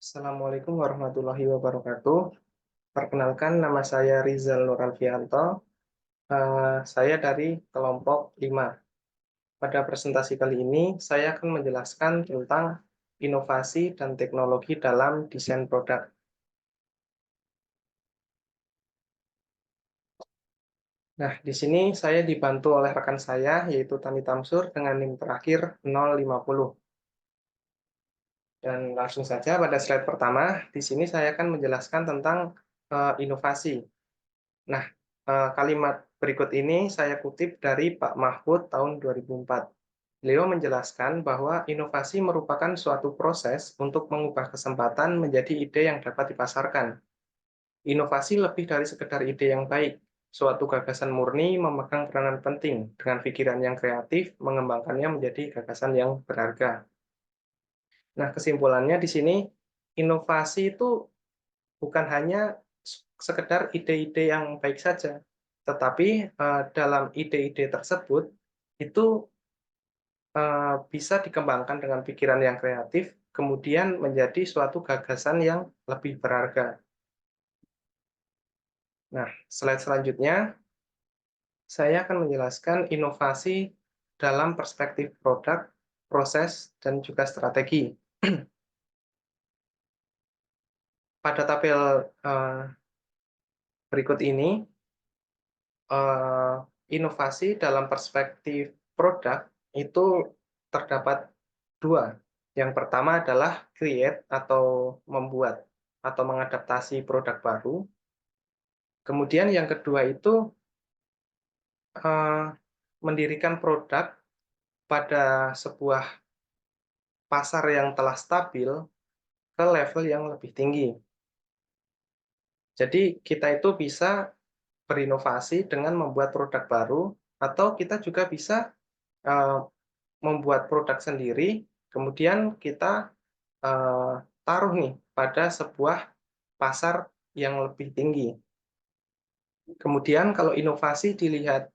Assalamualaikum warahmatullahi wabarakatuh. Perkenalkan, nama saya Rizal Nuralfianto. Saya dari kelompok 5. Pada presentasi kali ini, saya akan menjelaskan tentang inovasi dan teknologi dalam desain produk. Nah, di sini saya dibantu oleh rekan saya, yaitu Tani Tamsur, dengan NIM terakhir 050. Dan langsung saja pada slide pertama, di sini saya akan menjelaskan tentang inovasi. Nah, kalimat berikut ini saya kutip dari Pak Mahfud tahun 2004. Beliau menjelaskan bahwa inovasi merupakan suatu proses untuk mengubah kesempatan menjadi ide yang dapat dipasarkan. Inovasi lebih dari sekedar ide yang baik. Suatu gagasan murni memegang peranan penting dengan pikiran yang kreatif, mengembangkannya menjadi gagasan yang berharga. Nah, kesimpulannya di sini, inovasi itu bukan hanya sekedar ide-ide yang baik saja, tetapi dalam ide-ide tersebut itu bisa dikembangkan dengan pikiran yang kreatif, kemudian menjadi suatu gagasan yang lebih berharga. Nah, slide selanjutnya saya akan menjelaskan inovasi dalam perspektif produk, proses, dan juga strategi. Pada tabel berikut ini, inovasi dalam perspektif produk itu terdapat dua. Yang pertama adalah create atau membuat atau mengadaptasi produk baru. Kemudian yang kedua itu eh, mendirikan produk pada sebuah pasar yang telah stabil ke level yang lebih tinggi. Jadi kita itu bisa berinovasi dengan membuat produk baru, atau kita juga bisa eh, membuat produk sendiri, kemudian kita eh, taruh nih pada sebuah pasar yang lebih tinggi. Kemudian kalau inovasi dilihat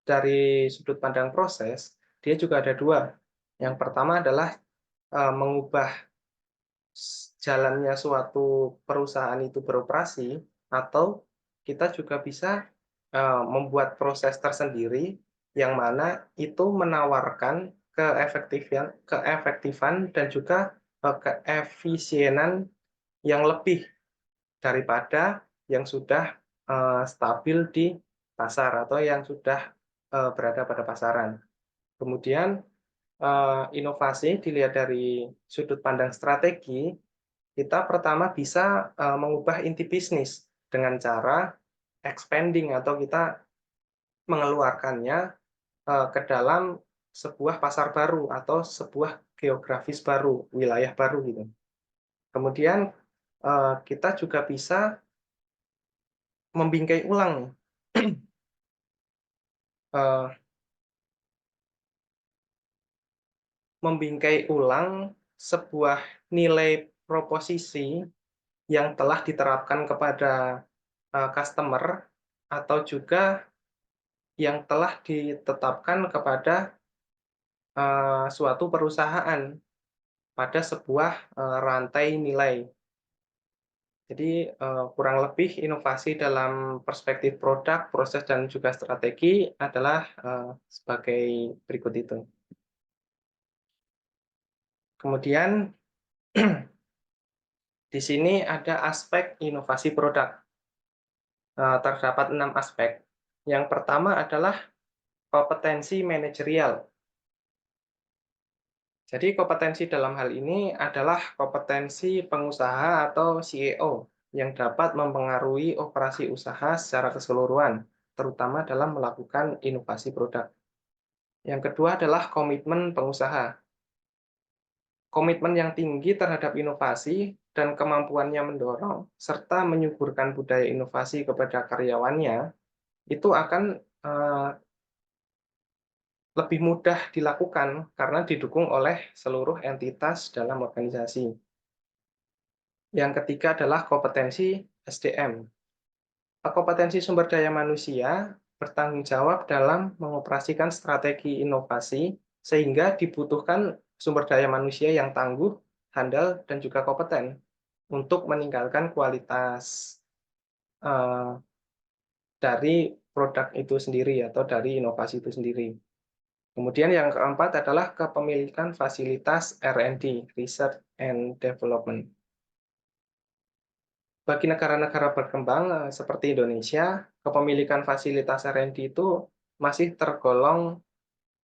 dari sudut pandang proses, dia juga ada dua. Yang pertama adalah mengubah jalannya suatu perusahaan itu beroperasi, atau kita juga bisa membuat proses tersendiri yang mana itu menawarkan keefektifan dan juga keefisienan yang lebih daripada yang sudah stabil di pasar atau yang sudah berada pada pasaran. Kemudian inovasi dilihat dari sudut pandang strategi, kita pertama bisa mengubah inti bisnis dengan cara expanding atau kita mengeluarkannya ke dalam sebuah pasar baru atau sebuah geografis baru, wilayah baru gitu. Kemudian kita juga bisa membingkai ulang eh, membingkai ulang sebuah nilai proposisi yang telah diterapkan kepada customer atau juga yang telah ditetapkan kepada suatu perusahaan pada sebuah rantai nilai. Jadi kurang lebih inovasi dalam perspektif produk, proses, dan juga strategi adalah sebagai berikut itu. Kemudian di sini ada aspek inovasi produk. Terdapat 6 aspek. Yang pertama adalah kompetensi manajerial. Jadi kompetensi dalam hal ini adalah kompetensi pengusaha atau CEO yang dapat mempengaruhi operasi usaha secara keseluruhan, terutama dalam melakukan inovasi produk. Yang kedua adalah komitmen pengusaha. Komitmen yang tinggi terhadap inovasi dan kemampuannya mendorong serta menyuburkan budaya inovasi kepada karyawannya itu akan lebih mudah dilakukan karena didukung oleh seluruh entitas dalam organisasi. Yang ketiga adalah kompetensi SDM. Kompetensi sumber daya manusia bertanggung jawab dalam mengoperasikan strategi inovasi sehingga dibutuhkan sumber daya manusia yang tangguh handal, dan juga kompeten untuk meningkatkan kualitas eee, dari produk itu sendiri atau dari inovasi itu sendiri. Kemudian yang keempat adalah kepemilikan fasilitas R&D, Research and Development. Bagi negara-negara berkembang, seperti Indonesia, kepemilikan fasilitas R&D itu masih tergolong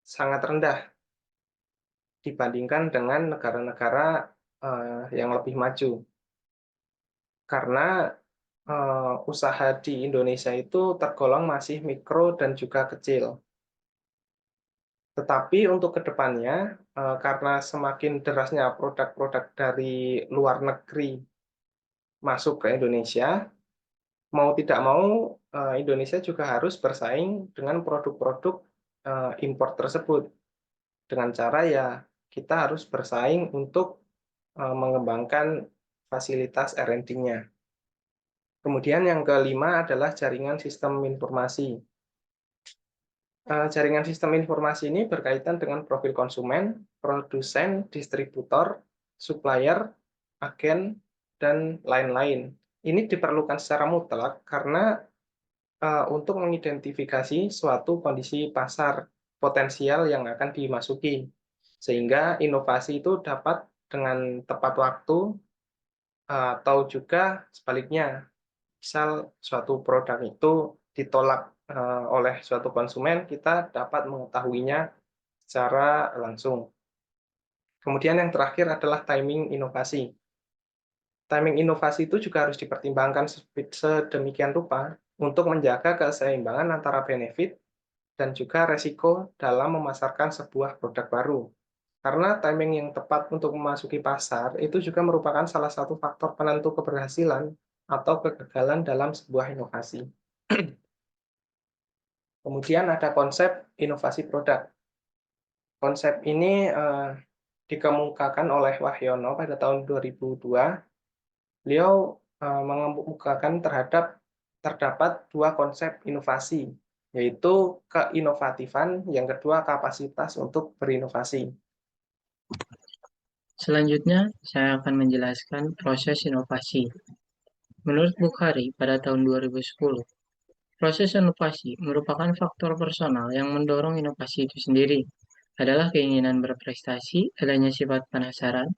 sangat rendah dibandingkan dengan negara-negara, yang lebih maju. Karena, usaha di Indonesia itu tergolong masih mikro dan juga kecil. Tetapi untuk kedepannya, karena semakin derasnya produk-produk dari luar negeri masuk ke Indonesia, mau tidak mau, Indonesia juga harus bersaing dengan produk-produk, impor tersebut. Dengan cara ya kita harus bersaing untuk, mengembangkan fasilitas R&D-nya. Kemudian yang kelima adalah jaringan sistem informasi. Jaringan sistem informasi ini berkaitan dengan profil konsumen, produsen, distributor, supplier, agen, dan lain-lain. Ini diperlukan secara mutlak karena untuk mengidentifikasi suatu kondisi pasar potensial yang akan dimasuki, sehingga inovasi itu dapat dengan tepat waktu, atau juga sebaliknya, misal suatu produk itu ditolak, oleh suatu konsumen, kita dapat mengetahuinya secara langsung. Kemudian yang terakhir adalah timing inovasi. Timing inovasi itu juga harus dipertimbangkan sedemikian rupa untuk menjaga keseimbangan antara benefit dan juga resiko dalam memasarkan sebuah produk baru. Karena timing yang tepat untuk memasuki pasar itu juga merupakan salah satu faktor penentu keberhasilan atau kegagalan dalam sebuah inovasi. Kemudian ada konsep inovasi produk. Konsep ini dikemukakan oleh Wahyono pada tahun 2002. Beliau mengemukakan terdapat dua konsep inovasi, yaitu keinovatifan, yang kedua kapasitas untuk berinovasi. Selanjutnya, saya akan menjelaskan proses inovasi. Menurut Bukhari, pada tahun 2010, proses inovasi merupakan faktor personal yang mendorong inovasi itu sendiri. Adalah keinginan berprestasi, adanya sifat penasaran,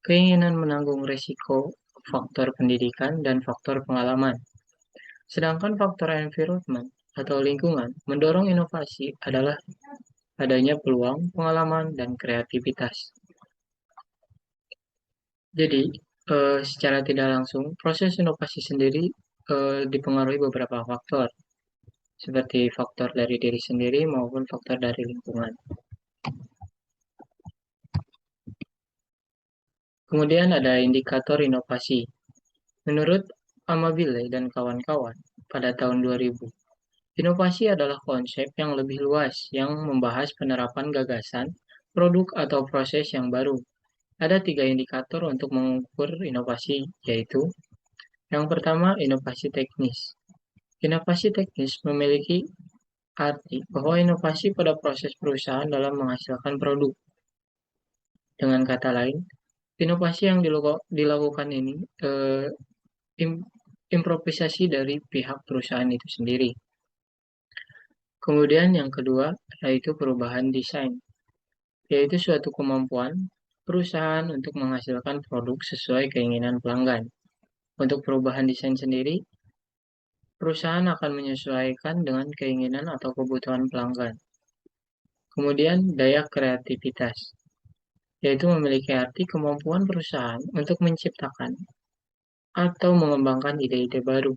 keinginan menanggung risiko, faktor pendidikan, dan faktor pengalaman. Sedangkan faktor environment atau lingkungan mendorong inovasi adalah adanya peluang, pengalaman, dan kreativitas. Jadi, secara tidak langsung, proses inovasi sendiri dipengaruhi beberapa faktor, seperti faktor dari diri sendiri maupun faktor dari lingkungan. Kemudian ada indikator inovasi. Menurut Amabile dan kawan-kawan, pada tahun 2000, inovasi adalah konsep yang lebih luas yang membahas penerapan gagasan, produk atau proses yang baru. Ada 3 indikator untuk mengukur inovasi, yaitu yang pertama, inovasi teknis. Inovasi teknis memiliki arti bahwa inovasi pada proses perusahaan dalam menghasilkan produk. Dengan kata lain, inovasi yang dilakukan ini improvisasi dari pihak perusahaan itu sendiri. Kemudian yang kedua, yaitu perubahan desain, yaitu suatu kemampuan perusahaan untuk menghasilkan produk sesuai keinginan pelanggan. Untuk perubahan desain sendiri, perusahaan akan menyesuaikan dengan keinginan atau kebutuhan pelanggan. Kemudian, daya kreativitas, yaitu memiliki arti kemampuan perusahaan untuk menciptakan atau mengembangkan ide-ide baru.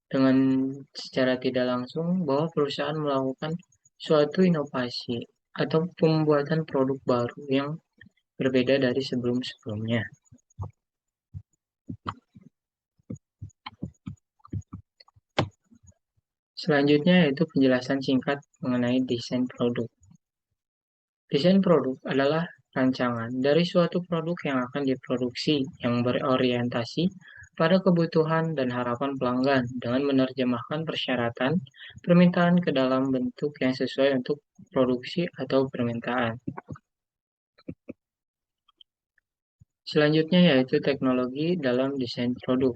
Dengan secara tidak langsung, bahwa perusahaan melakukan suatu inovasi atau pembuatan produk baru yang berbeda dari sebelum-sebelumnya. Selanjutnya yaitu penjelasan singkat mengenai desain produk. Desain produk adalah rancangan dari suatu produk yang akan diproduksi yang berorientasi pada kebutuhan dan harapan pelanggan dengan menerjemahkan persyaratan permintaan ke dalam bentuk yang sesuai untuk produksi atau permintaan. Selanjutnya yaitu teknologi dalam desain produk.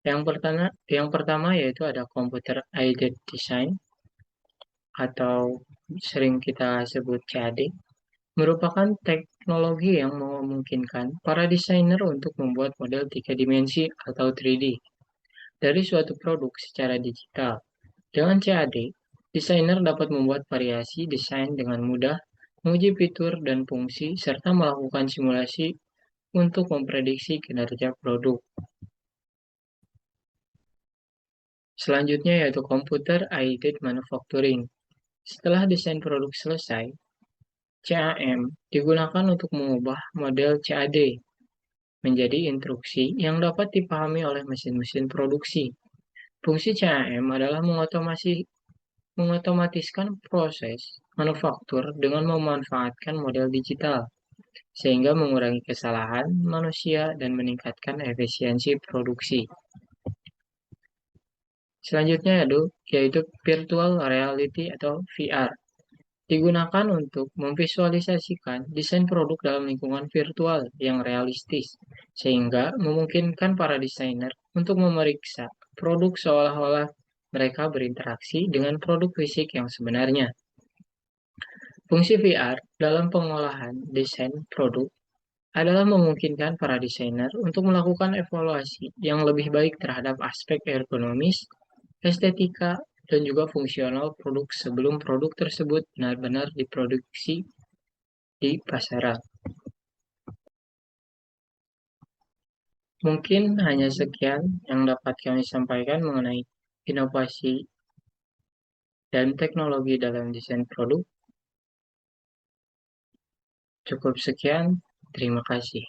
Yang pertama yaitu ada computer aided design atau sering kita sebut CAD, merupakan teknologi yang memungkinkan para desainer untuk membuat model tiga dimensi atau 3D dari suatu produk secara digital. Dengan CAD, desainer dapat membuat variasi desain dengan mudah, menguji fitur dan fungsi, serta melakukan simulasi untuk memprediksi kinerja produk. Selanjutnya yaitu Computer Aided Manufacturing. Setelah desain produk selesai, CAM digunakan untuk mengubah model CAD menjadi instruksi yang dapat dipahami oleh mesin-mesin produksi. Fungsi CAM adalah mengotomatiskan proses manufaktur dengan memanfaatkan model digital, sehingga mengurangi kesalahan manusia dan meningkatkan efisiensi produksi. Selanjutnya yaitu virtual reality atau VR. Digunakan untuk memvisualisasikan desain produk dalam lingkungan virtual yang realistis, sehingga memungkinkan para desainer untuk memeriksa produk seolah-olah mereka berinteraksi dengan produk fisik yang sebenarnya. Fungsi VR dalam pengolahan desain produk adalah memungkinkan para desainer untuk melakukan evaluasi yang lebih baik terhadap aspek ergonomis, estetika, dan juga fungsional produk sebelum produk tersebut benar-benar diproduksi di pasaran. Mungkin hanya sekian yang dapat kami sampaikan mengenai inovasi dan teknologi dalam desain produk. Cukup sekian, terima kasih.